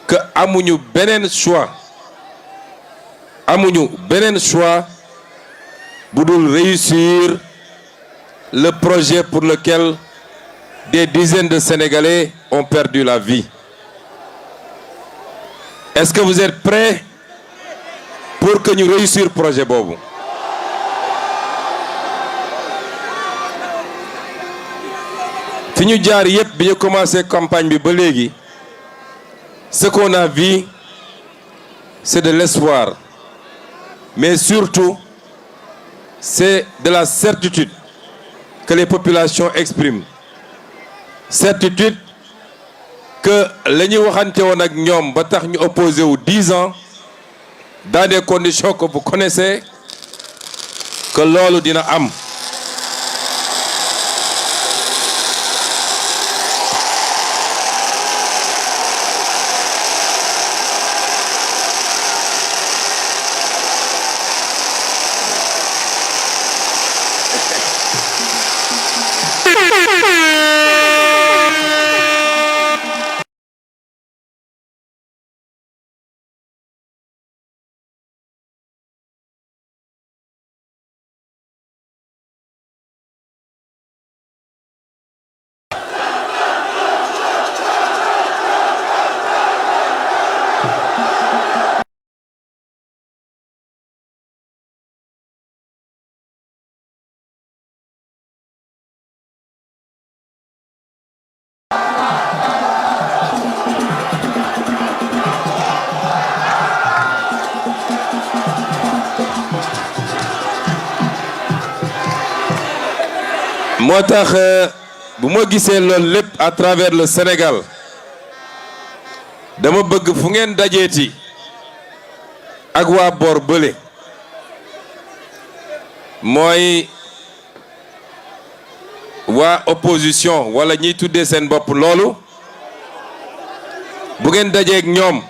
que amuñu beneen choix bu dul réussir le projet pour lequel des dizaines de Sénégalais ont perdu la vie. Est-ce que vous êtes prêts pour que ñu réussir projet boobu? fi ñu jaar yépp bi ñu commencé campagne bi ba léegi ce qu'on a vu c'est de l'espoir, mais surtout c'est de la certitude que les populations expriment. Certitude que la ñuy waxante woon ak ñoom ba tax ñu opposé wu 10 ans dans des conditions que vous connaissez, que loolu dina am. moo tax bu ma gisee loolu lépp à travers le Sénégal dama bëgg fu ngeen dajeeti ak waa boor bële mooy waa opposition wala ñiy tuddee seen bopp loolu bu ngeen dajeek ñoom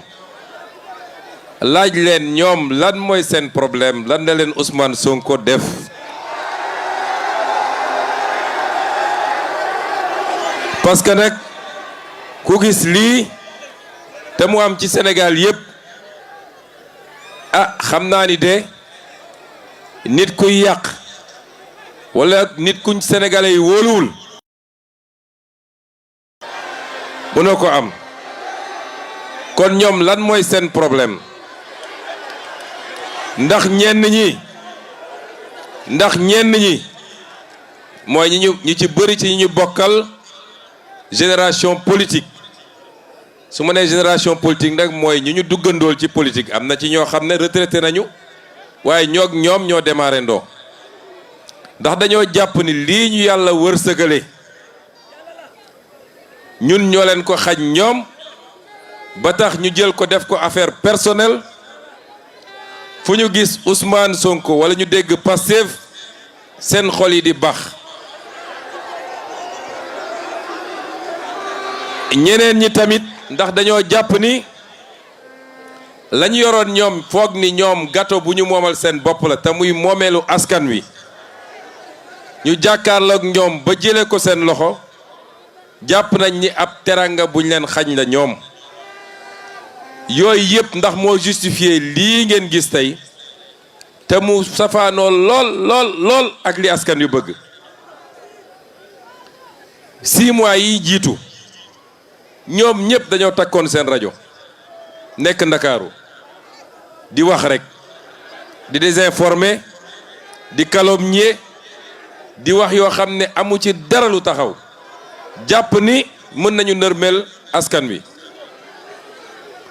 laaj leen ñoom lan mooy seen problème lan la leen Ousmane Sonko def. parce que nag ku gis lii te mu am ci Sénégal yépp xam naa ni de nit kuy yàq wala nit kuñ sénégalais yi wóoluwul mënoo ko am. kon ñoom lan mooy seen problème ndax ñenn ñi mooy ñi ci bëri ci ñi ñu bokkal génération politique. su ma nee génération politique nag mooy ñu duggandool ci politique am na ci ñoo xam ne retraité nañu waaye ñoom ñoo démarré ndoo ndax dañoo jàpp ni lii ñu yàlla wërsëgale ñun ñoo leen ko xañ ñoom ba tax ñu jël ko def ko affaire personnelle. fu ñu gis Ousmane Sonko wala ñu dégg Pastef seen xol yi di bax. ñeneen ñi tamit ndax dañoo jàpp ni lañu yoroon ñoom foog ni ñoom gâteau bu ñu moomal seen bopp la te muy moomeelu askan wi ñu jàkkaarloog ñoom ba jëlee ko seen loxo jàpp nañ ni ab teranga buñ leen xañ la ñoom. yooyu yëpp ndax moo justifié lii ngeen gis tey te mu safaanoo lool ak li askan yu bëgg. 6 mois yi jiitu ñoom ñëpp dañoo takkoon seen rajo nekk Ndakaaru di wax rek di désinformer di calomnier di wax yoo xam ne amu ci dara lu taxaw jàpp ni mën nañu nërmeel askan wi.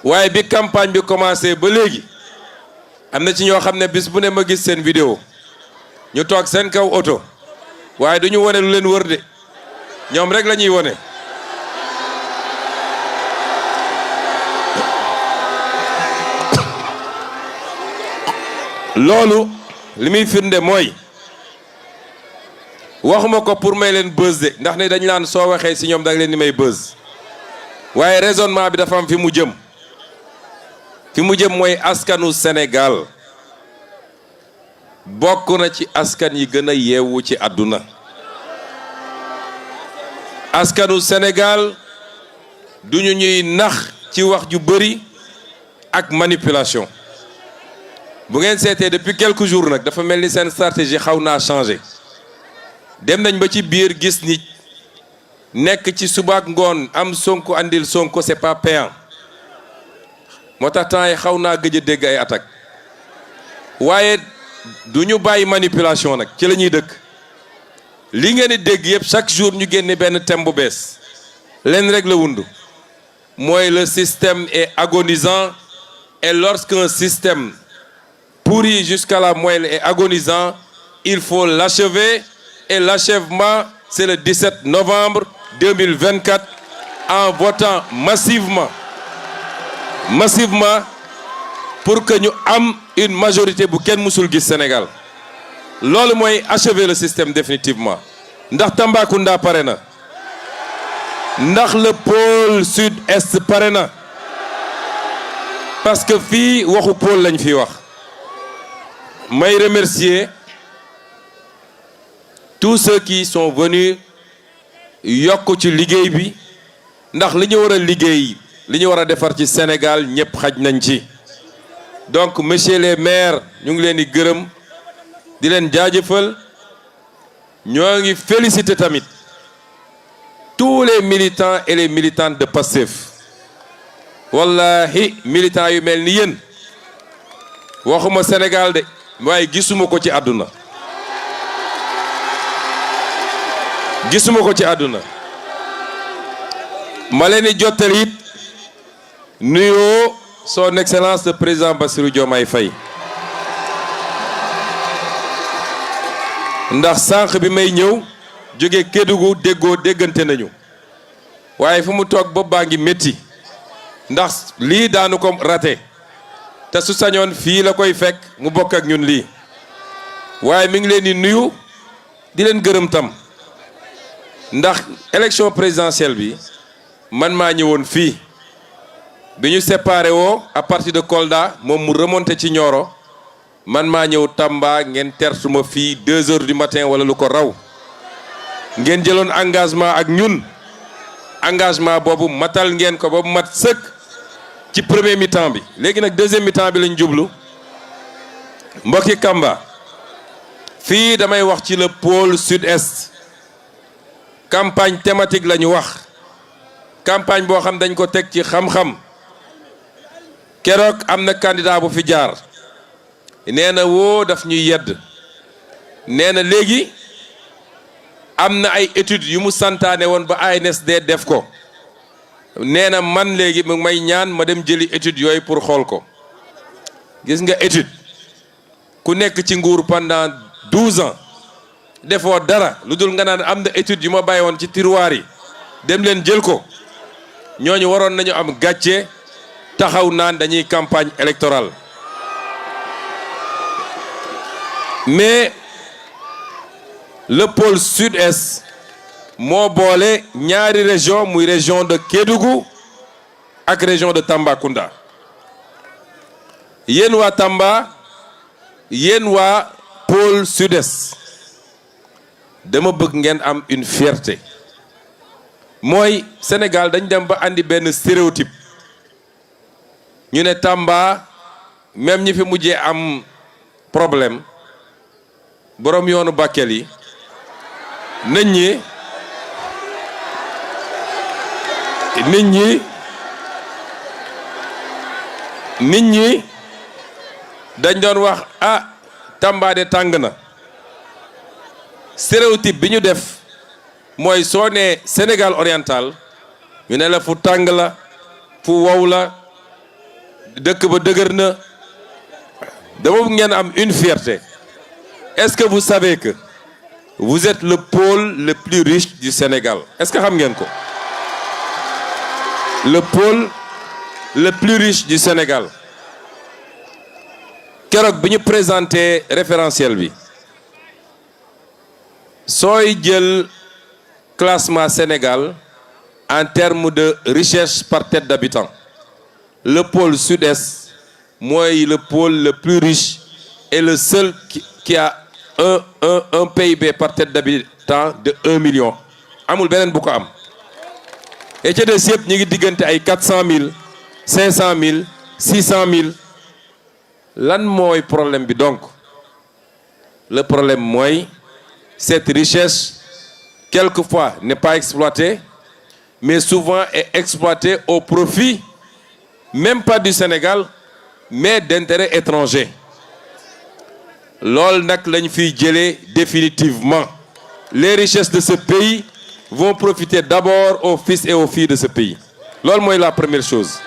waaye bi campagne bi commencé ba léegi am na ci ñoo xam ne bis bu ne ma gis seen vidéo ñu toog seen kaw oto waaye duñu wone lu leen wër de ñoom rek la ñuy wone. loolu li muy firnde mooy waxuma ko pour may leen buzz de ndax ne dañ laan soo waxee ci ñoom da nga leen di may buzz waaye raisonnement bi dafa am fi mu jëm. fi mu jëm mooy askanu Sénégal bokk na ci askan yi gën a yeewu ci àdduna. askanu Sénégal duñu ñuy nax ci wax ju bëri ak manipulation bu ngeen seetee depuis quelques jours nag dafa mel ni seen stratégie xaw naa changé dem nañ ba ci biir gis ni nekk ci subaak ngoon am Sonko andil Sonko c'est pas payant moo tax temps yi xaw naa gëj a dégg ay attaque waaye du ñu bàyyi manipulation nag ci la ñuy dëkk li ngeen di dégg yëpp chaque jour ñu génne benn thème bu bees leen rek la wundu mooy le système est agonisant et lorsqu'un système pourri jusqu'à la moelle est agonisant, il faut l'achever et l'achèvement c'est le 17 novembre 2024 en votant massivement pour que ñu am une majorité bu kenn musul gis Sénégal loolu mooy achever le système définitivement ndax Tambacounda pare na ndax le pôle sud-est pare na parce que fii waxu pôle lañ fi wax may remercier tous ceux qui sont venus yokk ci liggéey bi ndax li ñu war a liggéey li ñu war a defar ci Sénégal ñëpp xaj nañ ci donc monsieur les maires ñu ngi leen di gërëm di leen jaajëfal ñoo ngi féliciter tamit tous les militants et les militantes de Pastef wallahi militants yu mel ni yéen waxuma Sénégal de waaye gisuma ko ci àdduna ma leen di jottali it nuyoo son excellence le président Bassirou Diomaye Faye ndax sànq bi may ñëw jóge Kédougou déggante nañu waaye fu mu toog bopp baa ngi métti ndax lii daanu ko raté te su sañoon fii la koy fekk mu bokk ak ñun lii waaye mi ngi leen di nuyu di leen gërëm tam ndax élection présidentielle bi man maa ñëwoon fii bi ñu séparé woo à partir de Kolda moom mu remonté ci Nioro man maa ñëw Tamba ngeen tertuma fii 2 heures du matin wala lu ko raw ngeen jëloon engagement ak ñun engagement boobu matal ngeen ko ba mu mat sëkk ci premier mi-temps bi léegi nag deuxième mi-temps bi lañ jublu mbokki Kamba fii damay wax ci le pôle sud-est campagne thématique la ñu wax campagne boo xam dañ ko teg ci xam-xam keroog am na candidat bu fi jaar nee na woo daf ñuy yedd nee na léegi am na ay études yu mu santaane woon ba ANSD def ko nee na man léegi mu may ñaan ma dem jëli études yooyu pour xool ko gis nga étude ku nekk ci nguur pendant 12 ans defoo dara lu dul nga naan am na études yu ma bàyyi woon ci tiroir yi dem leen jël ko ñooñu waroon nañu am gàcce taxaw naan dañuy campagne électorale mais le pôle sud-est moo boole ñaari région muy région de Kédougou ak région de Tambacounda yéen waa Tamba yéen waa pôle sud-est dama bëgg ngeen am une fierté mooy Sénégal dañ dem ba andi benn stéréotype ñu ne Tamba même ñi fi mujjee am problème boroom yoonu Bakel yi nit ñi dañ doon wax ah Tamba de tàng na stéréotype bi ñu def mooy soo nee Sénégal oriental ñu ne la fu tàng la fu wow la dëkk ba dëgër na dama bëgg ngeen am une fierté. Est-ce que vous savez que vous êtes le pôle le plus riche du Sénégal? Est-ce que xam ngeen ko? Le pôle le plus riche du Sénégal. Keroog bi ñu présenté référentiel bi sooy jël classement Sénégal en termes de richesse par tête d'habitant le pôle sud-est mooy le pôle le plus riche et le seul qui a un PIB par tête d'habitant de 1 million amul beneen bu ko am et ca des yëpp ñu ngi diggante ay 400 000 500 000 600 000 lan mooy problème bi donc le problème mooy cette richesse quelquefois n'est pas exploitée mais souvent est exploitée au profit même pas du Sénégal mais d'intérêts étrangers loolu nag lañ fiy jëlee définitivement les richesses de ce pays vont profiter d'abord aux fils et aux filles de ce pays loolu mooy la première chose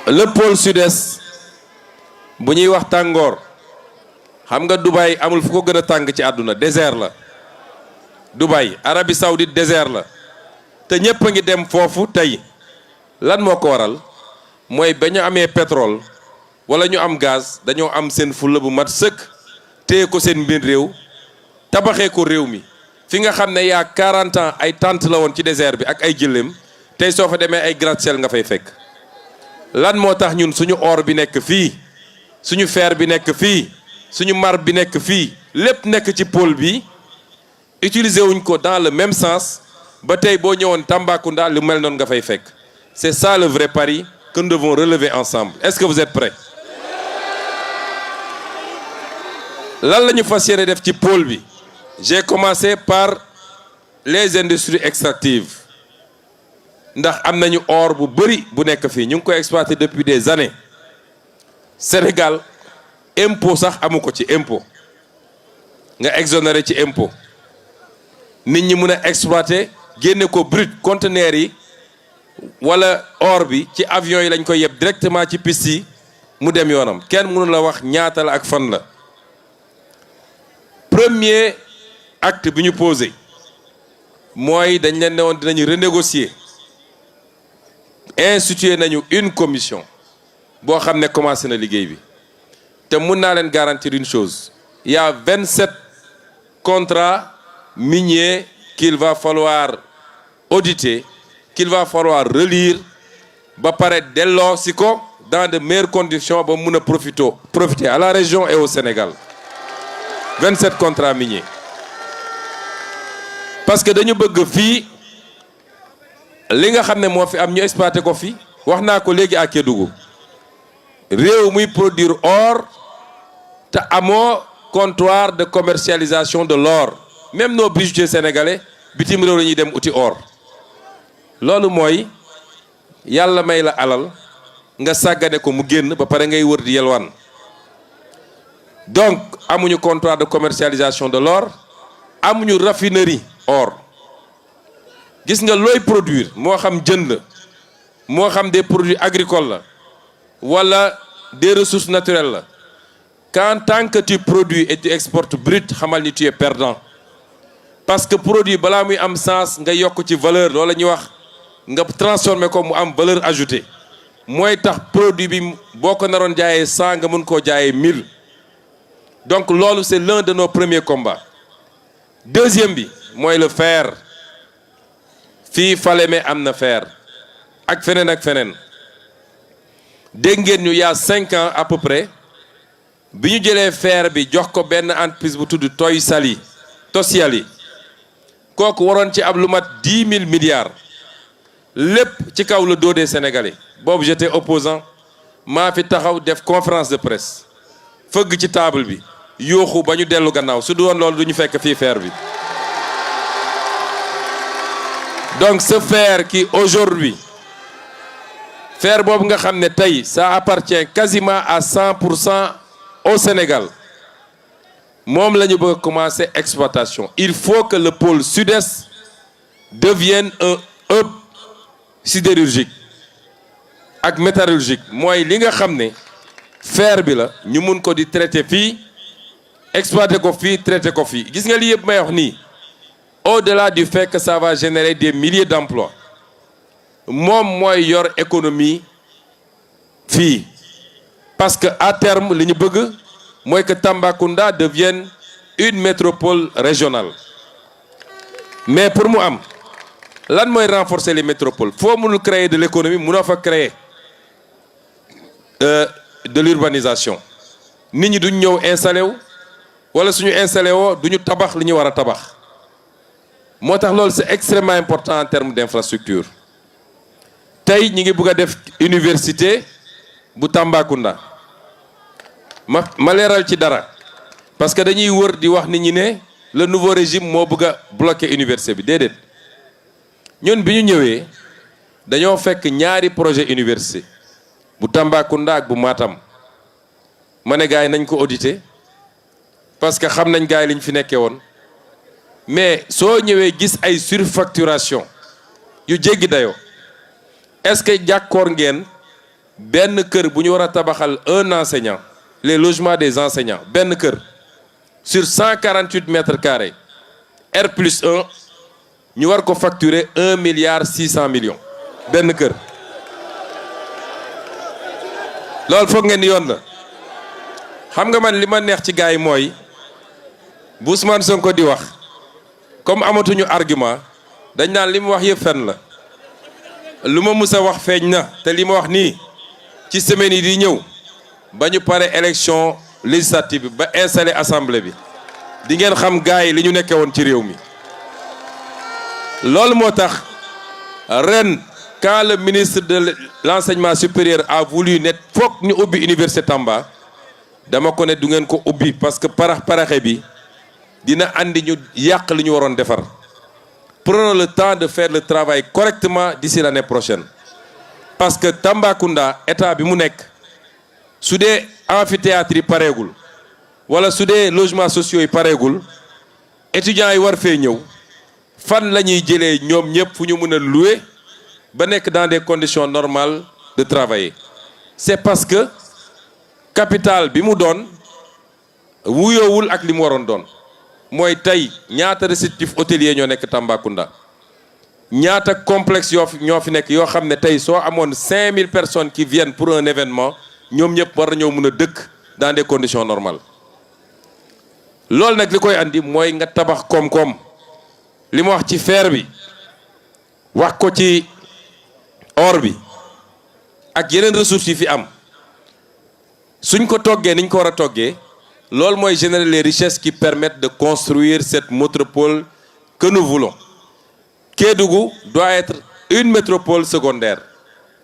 le pôle sud-est bu ñuy wax tàngoor xam nga Dubaï amul fu ko gën a tàng ci àdduna désert la Dubaï Arabie Saoudite désert la te ñépp a ngi dem foofu tey lan moo ko waral mooy ba ñu amee pétrole wala ñu am gaz dañoo am seen fulla bu mat sëkk téye ko seen mbir réew tabaxee ko réew mi fi nga xam ne yaa 40 ans ay tente la woon ci désert bi ak ay jëléem tey soo fa demee ay gratte-ciel nga fay fekk lan moo tax ñun suñu or bi nekk fii suñu fer bi nekk fii suñu marbre bi nekk fii lépp nekk ci pôle bi utiliser wuñ ko dans le même sens ba tey boo ñëwoon Tambacounda lu mel noonu nga fay fekk c'est ça le vrai pari que nous devons relever ensemble est-ce que vous êtes prêts lan la ñu fas yéene def ci pôle bi j'ai commencé par les industries extractives ndax am nañu or bu bëri bu nekk fii ñu ngi koy exploiter depuis des années Sénégal impôt sax amu ko ci impôt nga exonéré ci impôt nit ñi mën a exploiter génne ko brut conteneurs yi wala or bi ci avion yi lañ koy yeb directement ci piste yi mu dem yoonam kenn mënu la wax ñaata la ak fan la premier acte bi ñu posé mooy dañ leen ne woon dinañu renégocier institué nañu une commission boo xam ne commencé na liggéey bi te mun naa leen garantir une chose il y a 27 contrats miniers qu'il va falloir auditer qu'il va falloir relire ba pare delloo si ko dans de meilleures conditions ba mun a profiter à la région et au Sénégal 27 contrats miniers parce que dañu bëgg fii li nga xam ne moo fi am ñu exploité ko fi wax naa ko léegi à Kédougou réew muy produire or te amoo comptoir de commercialisation de l'or même nos bijoutiers sénégalais bitim réew la ñuy dem uti or loolu mooy yàlla may la alal nga sàggane ko mu génn ba pare ngay wër di yelwaan donc amuñu comptoir de commercialisation de l'or amuñu raffinerie or gis nga looy produire moo xam jën la moo xam des produits agricoles la wala des ressources naturelles la qu'en tant que tu produis et tu exportes brut xamal ni tu es perdant parce que produit balaa muy am sens nga yokk ci valeur loolu la ñuy wax nga transformer ko mu am valeur ajoutée mooy tax produit bi boo ko naroon jaayee 100 nga mën koo jaayee 1000 donc loolu c'est l'un de nos premiers combats deuxième bi mooy le fer fii Falémé am na fer ak feneen dégg ngeen ñu y a 5 ans à peu près bi ñu jëlee fer bi jox ko benn entreprise bu tudd Tosyali kooku waroon ci ab lu mat 10 000 milliards lépp ci kaw le dos des Sénégalais boobu j'étais opposant maa fi taxaw def conférence de presse fëgg ci table bi yooxu ba ñu dellu gannaaw su du woon loolu du ñu fekk fii fer bi donc ce fer qui aujourd'hui fer boobu nga xam ne tey ça appartient quasiment à 100% au Sénégal moom la ñu bëgg a commencer exploitation il faut que le pôle sud-est devienne un hub sidérurgique ak métallurgique mooy li nga xam ne fer bi la ñu mun ko di traiter fii exploiter ko fii traiter ko fii gis nga lii yëpp may wax nii au-delà du fait que ça va générer des milliers d'emplois moom mooy yor économie fii parce que à terme li ñu bëgg mooy que Tambacounda devienne une métropole régionale mais pour mu am lan mooy renforcer les métropoles foo mënul créer de l'économie mënoo fa créer de l'urbanisation nit ñi duñ ñëw installé wu wala suñu installé woo duñu tabax li ñu war a tabax moo tax loolu c'est extrêmement important en termes d'infrastructure tey ñi ngi bëgg a def université bu Tambacounda ma leeral ci dara parce que dañuy wër di wax nit ñi ne le nouveau régime moo bëgg a bloquer université bi déedéet ñun bi ñu ñëwee dañoo fekk ñaari projet université bu Tambacounda ak bu Matam ma ne gars yi nañ ko auditer parce que xam nañ gars yi li ñu fi nekkee woon mais soo ñëwee gis ay surfacturation yu jéggi dayoo est-ce que jàkkoor ngeen benn kër bu ñu war a tabaxal un enseignant les logements des enseignants benn kër sur 148 mètres carrés R+1 ñu war ko facturer 1,6 milliard benn kër loolu foog ngeen yoon la xam nga man li ma neex ci gars yi mooy bu Ousmane Sonko di wax comme amatuñu argument dañ naan li mu wax yëpp fen la lu ma mus a wax feeñ na te li ma wax nii ci semaine yi di ñëw ba ñu pare élection législative bi ba installé assemblée bi di ngeen xam gars yi li ñu nekkee woon ci réew mi loolu moo tax ren quand le ministre de l'enseignement supérieur a voulu ne foog ñu ubbi université Tamba dama ko ne du ngeen ko ubbi parce que paraxe bi dina andi ñu yàq li ñu waroon defar prenons le temps de faire le travail correctement d'ici l'année prochaine parce que Tambacounda état bi mu nekk su dee amphithéâtre yi pareegul wala su dee logements sociaux yi pareegul étudiants yi war fee ñëw fan la ñuy jëlee ñoom ñëpp fu ñu mën a louer ba nekk dans des conditions normales de travailler c'est parce que capital bi mu doon wuyoowul ak li mu waroon doon mooy tey ñaata réceptif hôtelier ñoo nekk Tambacounda ñaata complexe ñoo fi nekk yoo xam ne tey soo amoon 5000 personnes qui viennent pour un événement ñoom ñëpp war nañoo mën a dëkk dans des conditions normales loolu nag li koy andi mooy nga tabax koom-koom li ma wax ci fer bi wax ko ci or bi ak yeneen ressources yi fi am suñ ko toggee niñ ko war a toggee loolu mooy générer les richesses qui permettent de construire cette métropole que nous voulons. Kédougou doit être une métropole secondaire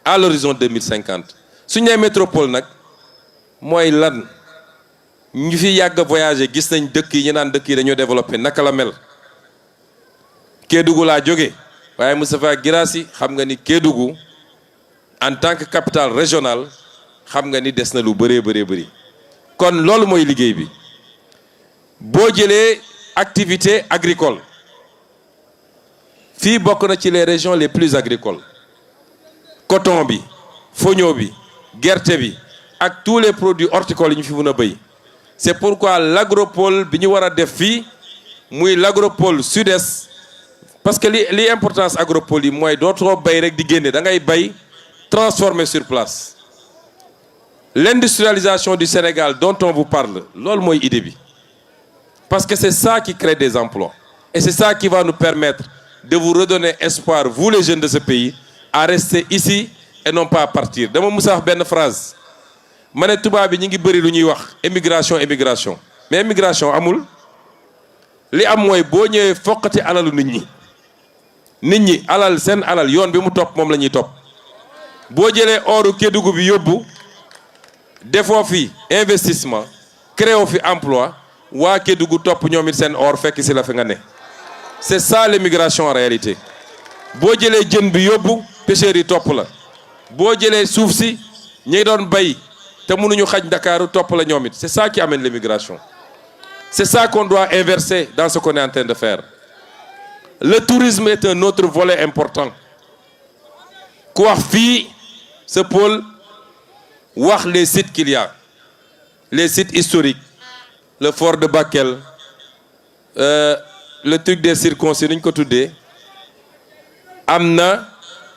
à l'horizon 2050 suñu nee métropole nag mooy lan ñu fi yàgg a voyager gis nañ dëkk yi ñu naan dëkk yi dañoo développé naka la mel Kédougou laa jóge waaye Moustapha Guirassy xam nga ni Kédougou en tant que capitale régionale xam nga ni des na lu bëree bëri kon loolu mooy liggéey bi boo jëlee activité agricole fii bokk na ci les régions les plus agricoles coton bi foño bi gerte bi ak tous les produits horticoles yi ñu fi mën a béy c'est pourquoi l'agropole bi ñu war a def fii muy l'agropole sud-est parce que li importance agropole yi mooy dootoo bay rek di génne da ngay bay transformer sur place l'industrialisation du Sénégal dont on vous parle loolu mooy idée bi parce que c'est ça qui crée des emplois et c'est ça qui va nous permettre de vous redonner espoir vous les jeunes de ce pays à rester ici et non pas à partir dama musa wax benn phrase ma ne tubaab bi ñu ngi bëri lu ñuy wax émigration mais émigration amul li am mooy boo ñëwee foqati alalu nit ñi alal seen alal yoon bi mu topp moom la ñuy topp boo jëlee oru Kédougou bi yóbbu defoo fi investissement créé fi emploi waa Kédougou topp ñoom it seen or fekk si la fi nga ne c'est ça l'immigration en réalité boo jëlee jën bi yóbbu pêcheurs yi topp la boo jëlee suuf si ñi doon bay te mënuñu xaj Ndakaaru topp la ñoom it c'est ça qui amène l'immigration c'est ça qu'on doit inverser dans ce qu'on est en train de faire le tourisme est un autre volet important ku wax fii ce pôle wax les sites qu'il y a les sites historiques le fort de Bakel le truc des circoncis ni ñu ko tuddee am na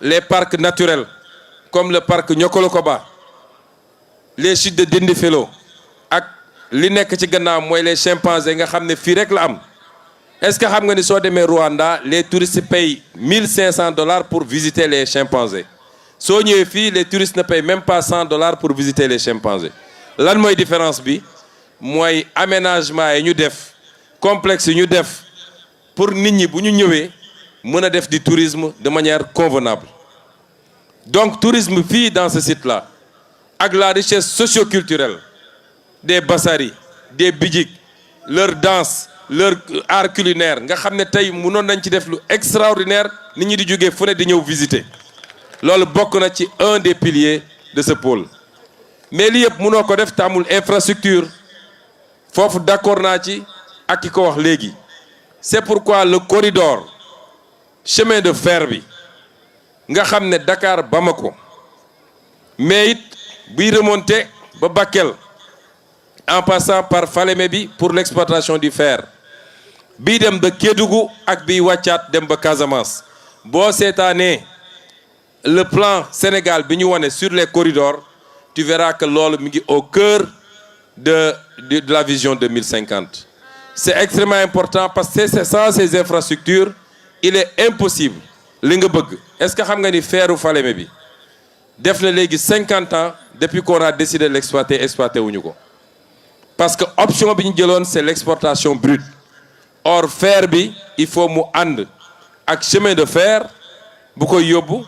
les parcs naturels comme le parc Niokolo-Koba les chutes de Dindéfelo ak li nekk ci gannaaw mooy les chimpanzés nga xam ne fii rek la am est-ce que xam nga ni soo demee Rwanda les touristes payent $1,500 pour visiter les chimpanzés soo ñëwee fii les touristes ne payent même pas $100 pour visiter les chimpanzés lan mooy différence bi mooy aménagement yi ñu def complexe yi ñu def pour nit ñi bu ñu ñëwee mën a def du tourisme de manière convenable. Donc tourisme fii dans ce site-là ak la richesse socio-culturelle des Bassari des Bidjik leur danse leur art culinaire nga xam ne tey mënoon nañ ci def lu extraordinaire nit ñi di jógee fu ne di ñëw visiter loolu bokk na ci un des piliers de ce pôle. mais li yëpp mënoo ko def te amul infrastructure foofu d'accord naa ci ak ki ko wax léegi. c'est pourquoi le corridor chemin de fer bi nga xam ne Dakar Bamako mais it buy remonter ba Bakel en passant par Falémé bi pour l'exploitation du fer bii dem ba Kédougou ak biy wàccaat dem ba Casamance boo seetaanee le plan Sénégal bi ñu wane sur les corridors tu verras que loolu mi ngi au cœur de la vision 2050. C'est extrêmement important parce que c'est sans ces infrastructures il est impossible li nga bëgg. Est-ce que xam nga ni feeru Falémé bi def na léegi 50 ans depuis qu'on a décidé de l'exploiter exploité wuñu ko parce que option bi ñu jëloon c'est l'exportation brute. Or fer bi il faut mu ànd ak chemin de fer bu koy yóbbu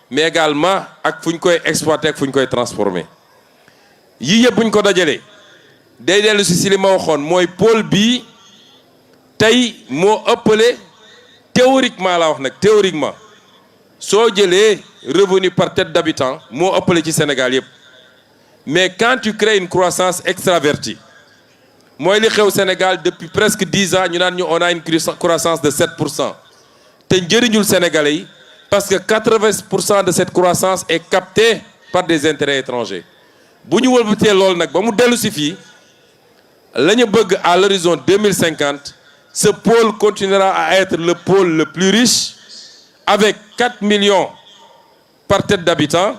mais également ak fu ñu koy exploiter ak fu ñu koy transformer yii yëpp bu ñu ko dajalee day dellu si li ma waxoon mooy pôle bii tey moo ëppale théoriquement laa wax nag théoriquement soo jëlee revenu par tête d'habitant moo ëppale ci Sénégal yëpp mais quand tu crées une croissance extravertie mooy li xew Sénégal depuis presque 10 ans ñu naan ñu on a une croissance de 7% te njëriñul Sénégalais yi parce que 80% de cette croissance est captée par des intérêts étrangers bu ñu wëlbatee loolu nag ba mu dellu si fii la ñu bëgg à l'horizon 2050 ce pôle continuera à être le pôle le plus riche avec 4 millions par tête d'habitant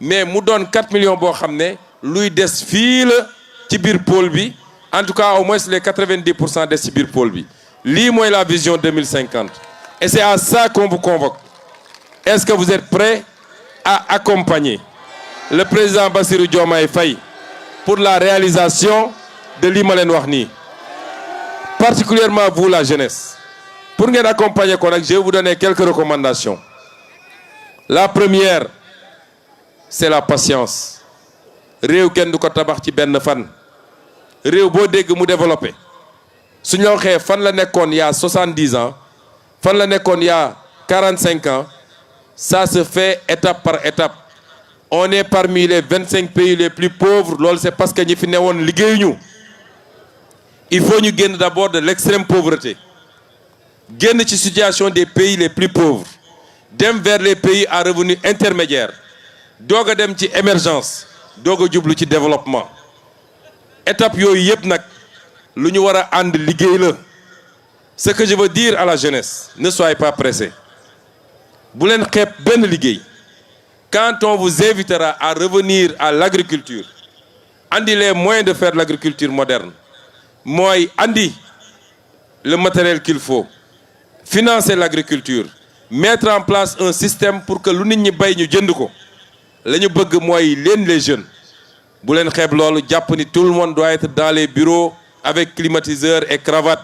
mais mu doon 4 millions boo xam ne luy des fii la ci biir pôle bi en tout cas au moins les 90% des ci biir pôle bi lii mooy la vision 2050 et c'est à ça qu'on vous convoque. Est-ce que vous êtes prêts à accompagner le président Bassirou Diomaye Faye pour la réalisation de lii ma leen wax nii particulièrement vous la jeunesse pour ngeen accompagner ko nag je vais vous donner quelques recommandations. La première c'est la patience réew kenn du ko tabax ci benn fan réew boo dégg mu développé suñu la waxee fan la nekkoon il y a 70 ans fan la nekkoon il y a 45 ans ça se fait étape par étape. On est parmi les 25 pays les plus pauvres loolu c'est parce que ñi fi newoon liggéeyuñu. Il faut ñu génn d'abord de l'extrême pauvreté génn ci situation des pays les plus pauvres dem vers les pays à revenu intermédiaire doog a dem ci émergence doog a jublu ci développement. Étape yooyu yëpp nag lu ñu war a ànd liggéey la. Ce que je veux dire à la jeunesse ne soyez pas pressés bu leen xeeb benn liggéey. Quand on vous invitera à revenir à l'agriculture andi les moyens de faire l'agriculture moderne mooy andi le matériel qu'il faut financer l'agriculture mettre en place un système pour que lu nit ñi bay ñu jënd ko la ñu bëgg mooy leen les jeunes bu leen xeeb loolu jàpp ni tout le monde doit être dans les bureaux avec climatiseur et cravate.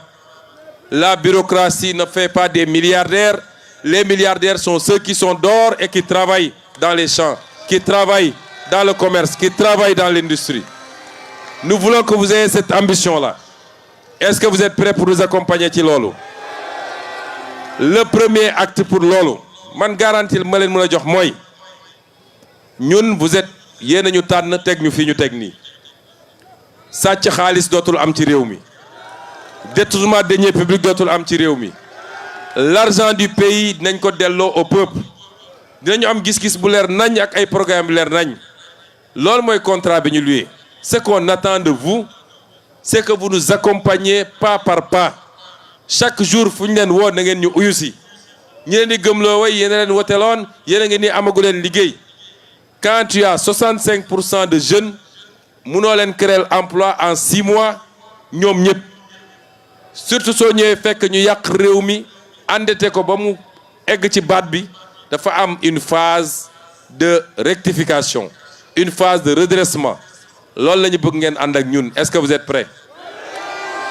La bureaucratie ne fait pas des milliardaires. Les milliardaires sont ceux qui sont dehors et qui travaillent dans les champs, qui travaillent dans le commerce, qui travaillent dans l'industrie. Nous voulons que vous ayez cette ambition-là. Est-ce que vous êtes prêts pour nous accompagner ci loolu? Le premier acte pour loolu man garantie ma leen mën a jox mooy ñun vous êtes yéen a ñu tànn teg ñu fii ñu teg nii sàcc xaalis dootul am ci réew mi détournement de deniers publics dootul am ci réew mi l'argent du pays dinañ ko delloo au peuple dinañu am gis-gis bu leer nañ ak ay programme bu leer nañ loolu mooy contrat bi ñu luye. Ce qu'on attend de vous c'est que vous nous accompagniez pas par pas chaque jour fu ñu leen woo na ngeen ñu uyu si ñi leen di gëmloo way yéen a leen woteloon yéen a ngi ni amagu leen liggéey. Quand tu as 65% de jeunes munoo leen créer emploi en 6 mois ñoom ñëpp surtout soo ñëwee fekk ñu yàq réew mi endetté ko ba mu egg ci baat bi dafa am une phase de rectification une phase de redressement loolu la ñu bëgg ngeen ànd ak ñun. Est-ce que vous êtes prêts?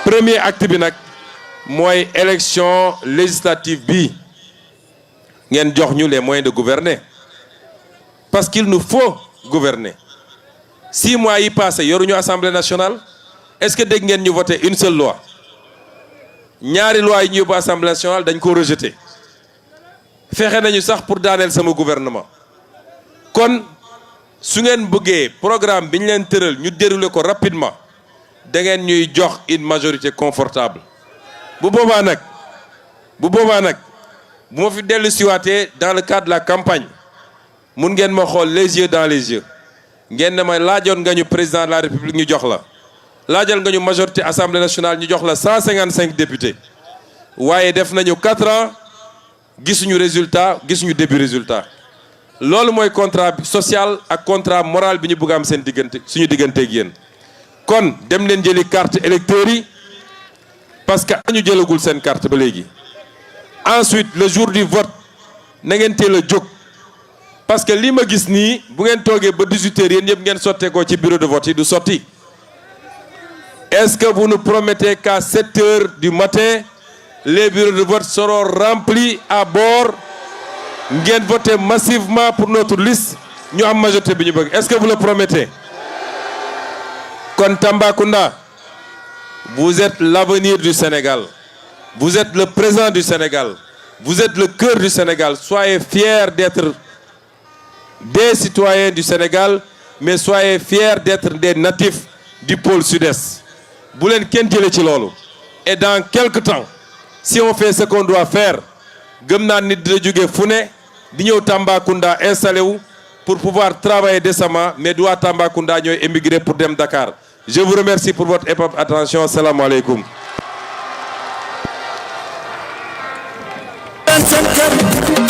Premier acte bi nag mooy élection législative bi ngeen jox ñu les moyens de gouverner parce qu'il nous faut gouverner 6 mois yi passé yoruñu assemblée nationale est-ce que dégg ngeen ñu voter une seule loi ñaari loi yi ñu yóbbu assemblée nationale dañ ko rejeter fexe nañu sax pour daaneel sama gouvernement kon su ngeen bëggee programme bi ñu leen tëral ñu dérouler ko rapidement da ngeen ñuy jox une majorité confortable bu boobaa nag bu ma fi dellu siwaatee dans le cadre de la campagne mun ngeen ma xool les yeux dans les yeux ngeen ne ma laajoon nga ñu président de la république ñu jox la laajal nga ñu majorité assemblée nationale ñu jox la 155 députés waaye def nañu 4 ans gisuñu résultat gisuñu début résultat loolu mooy contrat social ak contrat moral bi ñu bëgg am seen diggante suñu digganteeg yéen kon dem leen jëli carte électeurs yi parce que ñu jëlagul seen carte ba léegi ensuite le jour du vote na ngeen teel a jóg parce que li ma gis nii bu ngeen toogee ba 18h yéen ñëpp ngeen sotteekoo ci bureau de vote yi du sotti est-ce que vous nous promettez qu'à 7h du matin les bureaux de vote seront remplis à bord ngeen voter massivement pour notre liste ñu am majorité bi ñu bëgg est-ce que vous le promettez kon Tambacounda vous êtes l'avenir du Sénégal vous êtes le présent du Sénégal vous êtes le cœur du Sénégal soyez fiers d'être des citoyens du Sénégal mais soyez fiers d'être des natifs du pôle sud-est bu leen kenn jëlee ci loolu et dans quelque temps si on fait ce qu'on doit faire gëm naa nit dina jóge fu ne di ñëw Tambacounda installé wu pour pouvoir travailler décemment mais du waa Tambacounda ñooy émigrer pour dem Dakar je vous remercie pour votre attention asalaamaaleykum. Center